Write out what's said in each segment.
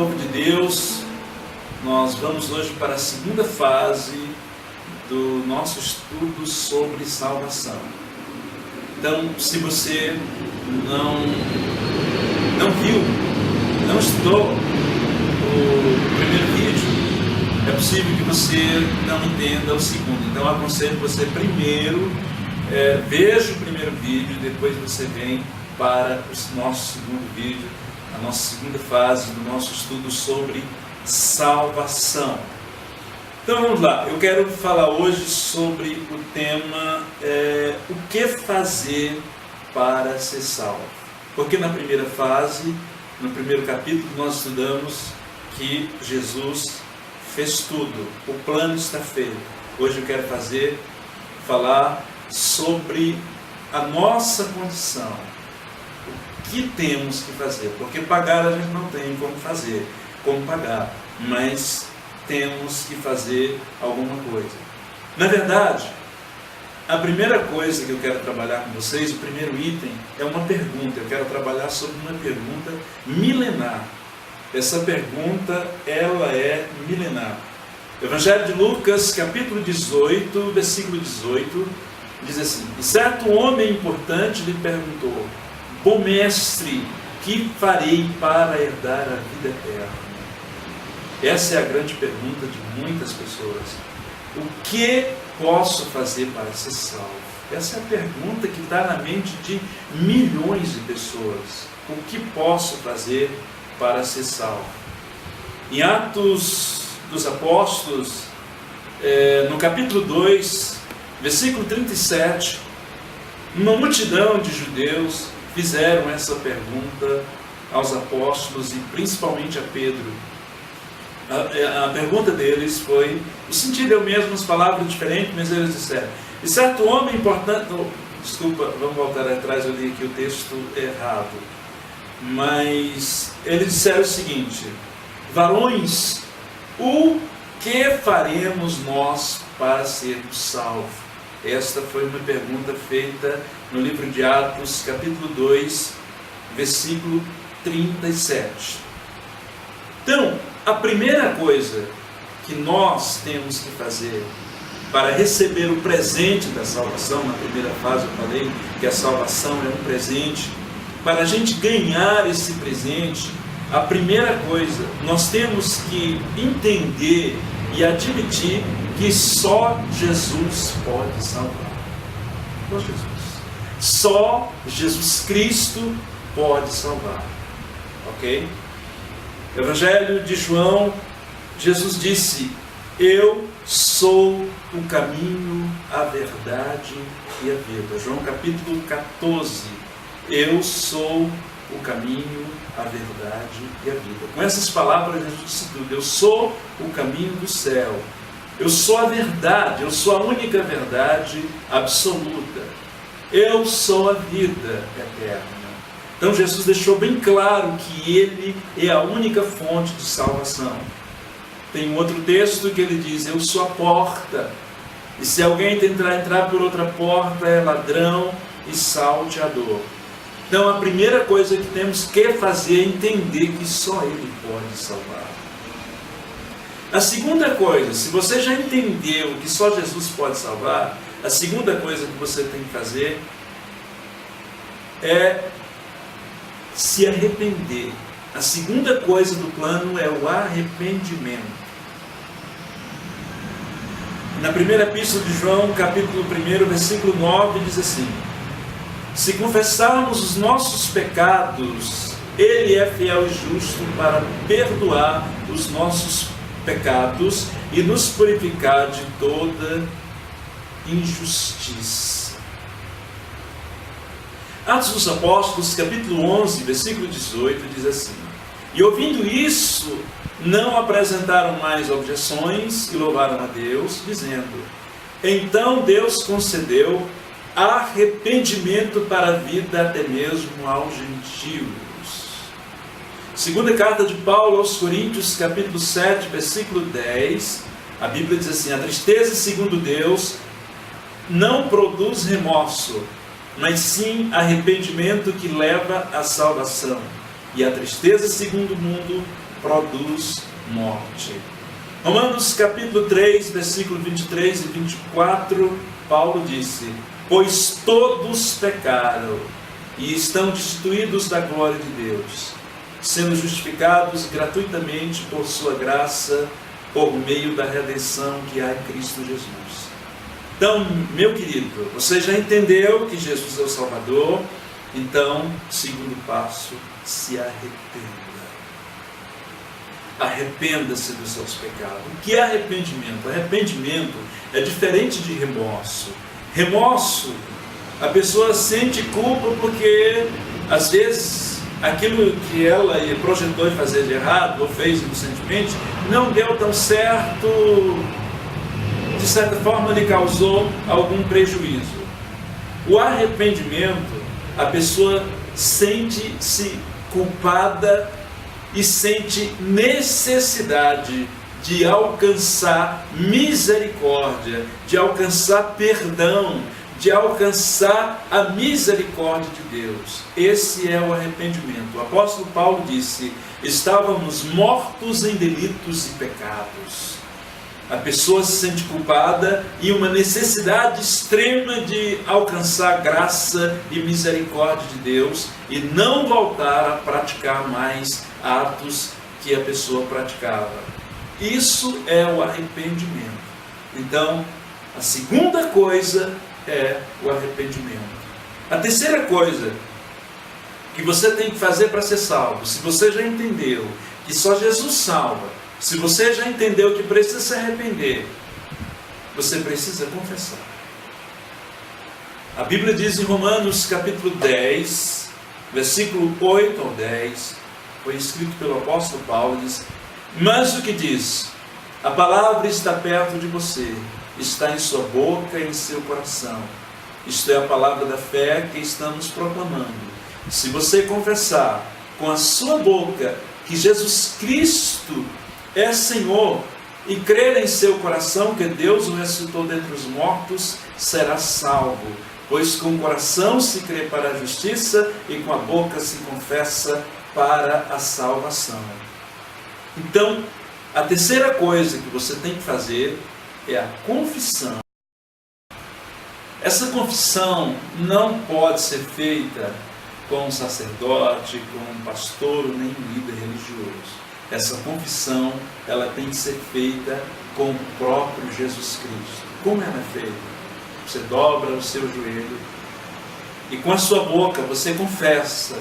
povo de Deus, nós vamos hoje para a segunda fase do nosso estudo sobre salvação. Então, se você não viu, não estudou o primeiro vídeo, é possível que você não entenda o segundo. Então, eu aconselho você primeiro, veja o primeiro vídeo, depois você vem para o nosso segundo vídeo, a nossa segunda fase do nosso estudo sobre salvação. Então vamos lá, eu quero falar hoje sobre o tema o que fazer para ser salvo. Porque na primeira fase, no primeiro capítulo, nós estudamos que Jesus fez tudo, o plano está feito. Hoje eu quero falar sobre a nossa condição. O que temos que fazer? Porque pagar a gente não tem como pagar, mas temos que fazer alguma coisa. Na verdade, a primeira coisa que eu quero trabalhar com vocês, o primeiro item, é uma pergunta. Eu quero trabalhar sobre uma pergunta milenar. Essa pergunta, ela é milenar. Evangelho de Lucas, capítulo 18, versículo 18, diz assim: E certo homem importante lhe perguntou: Bom mestre, que farei para herdar a vida eterna? Essa é a grande pergunta de muitas pessoas. O que posso fazer para ser salvo? Essa é a pergunta que está na mente de milhões de pessoas. O que posso fazer para ser salvo? Em Atos dos Apóstolos, no capítulo 2, versículo 37, uma multidão de judeus fizeram essa pergunta aos apóstolos e principalmente a Pedro. A pergunta deles foi, o sentido é o mesmo, as palavras diferentes, mas eles disseram: E certo homem importante... Desculpa, vamos voltar atrás, eu li aqui o texto errado. Mas eles disseram o seguinte: Varões, o que faremos nós para sermos salvos? Esta foi uma pergunta feita no livro de Atos, capítulo 2, versículo 37. Então, a primeira coisa que nós temos que fazer para receber o presente da salvação, na primeira fase eu falei que a salvação é um presente, para a gente ganhar esse presente, a primeira coisa, nós temos que entender e admitir que só Jesus pode salvar. Só Jesus. Só Jesus Cristo pode salvar. Ok? Evangelho de João, Jesus disse: Eu sou o caminho, a verdade e a vida. João capítulo 14. Eu sou o caminho, a verdade e a vida. Com essas palavras Jesus disse tudo. Eu sou o caminho do céu. Eu sou a verdade, eu sou a única verdade absoluta. Eu sou a vida eterna. Então Jesus deixou bem claro que Ele é a única fonte de salvação. Tem um outro texto que ele diz: Eu sou a porta, e se alguém tentar entrar por outra porta é ladrão e salteador. Então a primeira coisa que temos que fazer é entender que só Ele pode salvar. A segunda coisa, se você já entendeu que só Jesus pode salvar, a segunda coisa que você tem que fazer é se arrepender. A segunda coisa do plano é o arrependimento. Na primeira epístola de João, capítulo 1, versículo 9, diz assim: Se confessarmos os nossos pecados, Ele é fiel e justo para perdoar os nossos pecados e nos purificar de toda injustiça. Atos dos Apóstolos, capítulo 11, versículo 18, diz assim: E ouvindo isso, não apresentaram mais objeções e louvaram a Deus, dizendo: Então Deus concedeu arrependimento para a vida até mesmo aos gentios. Segunda carta de Paulo aos Coríntios, capítulo 7, versículo 10, a Bíblia diz assim: A tristeza, segundo Deus, não produz remorso, mas sim arrependimento que leva à salvação. E a tristeza, segundo o mundo, produz morte. Romanos capítulo 3, versículo 23 e 24, Paulo disse: pois todos pecaram e estão destituídos da glória de Deus, sendo justificados gratuitamente por sua graça, por meio da redenção que há em Cristo Jesus. Então, meu querido, você já entendeu que Jesus é o Salvador? Então, segundo passo, se arrependa. Arrependa-se dos seus pecados. O que é arrependimento? Arrependimento é diferente de remorso. Remorso, a pessoa sente culpa porque, às vezes, aquilo que ela projetou em fazer de errado, ou fez inocentemente, não deu tão certo, de certa forma lhe causou algum prejuízo. O arrependimento, a pessoa sente-se culpada e sente necessidade de alcançar misericórdia, de alcançar perdão, de alcançar a misericórdia de Deus. Esse é o arrependimento. O apóstolo Paulo disse: estávamos mortos em delitos e pecados. A pessoa se sente culpada e uma necessidade extrema de alcançar graça e misericórdia de Deus e não voltar a praticar mais atos que a pessoa praticava. Isso é o arrependimento. Então, a segunda coisa é o arrependimento. A terceira coisa que você tem que fazer para ser salvo, se você já entendeu que só Jesus salva, se você já entendeu que precisa se arrepender, você precisa confessar. A Bíblia diz em Romanos capítulo 10, versículo 8 ao 10, foi escrito pelo apóstolo Paulo, diz: mas o que diz? A palavra está perto de você, está em sua boca e em seu coração. Isto é a palavra da fé que estamos proclamando. Se você confessar com a sua boca que Jesus Cristo é Senhor e crer em seu coração que Deus o ressuscitou dentre os mortos, será salvo. Pois com o coração se crê para a justiça e com a boca se confessa para a salvação. Então, a terceira coisa que você tem que fazer é a confissão. Essa confissão não pode ser feita com um sacerdote, com um pastor, nem um líder religioso. Essa confissão, ela tem que ser feita com o próprio Jesus Cristo. Como ela é feita? Você dobra o seu joelho e com a sua boca você confessa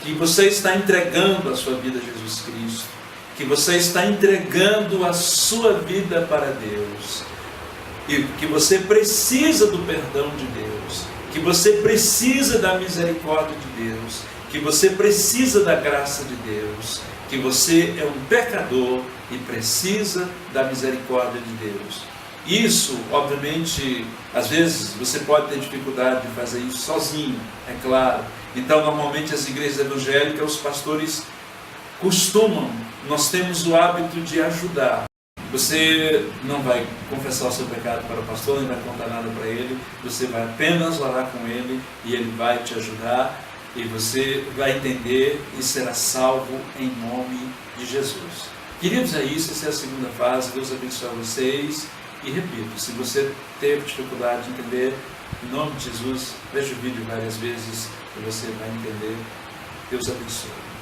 que você está entregando a sua vida a Jesus Cristo, que você está entregando a sua vida para Deus, e que você precisa do perdão de Deus, que você precisa da misericórdia de Deus, que você precisa da graça de Deus, que você é um pecador e precisa da misericórdia de Deus. Isso, obviamente, às vezes você pode ter dificuldade de fazer isso sozinho, é claro. Então, normalmente as igrejas evangélicas, os pastores nós temos o hábito de ajudar. Você não vai confessar o seu pecado para o pastor, nem vai contar nada para ele, você vai apenas orar com ele e ele vai te ajudar e você vai entender e será salvo em nome de Jesus. Queridos, é isso, essa é a segunda fase. Deus abençoe vocês e repito, se você teve dificuldade de entender, em nome de Jesus, veja o vídeo várias vezes e você vai entender. Deus abençoe.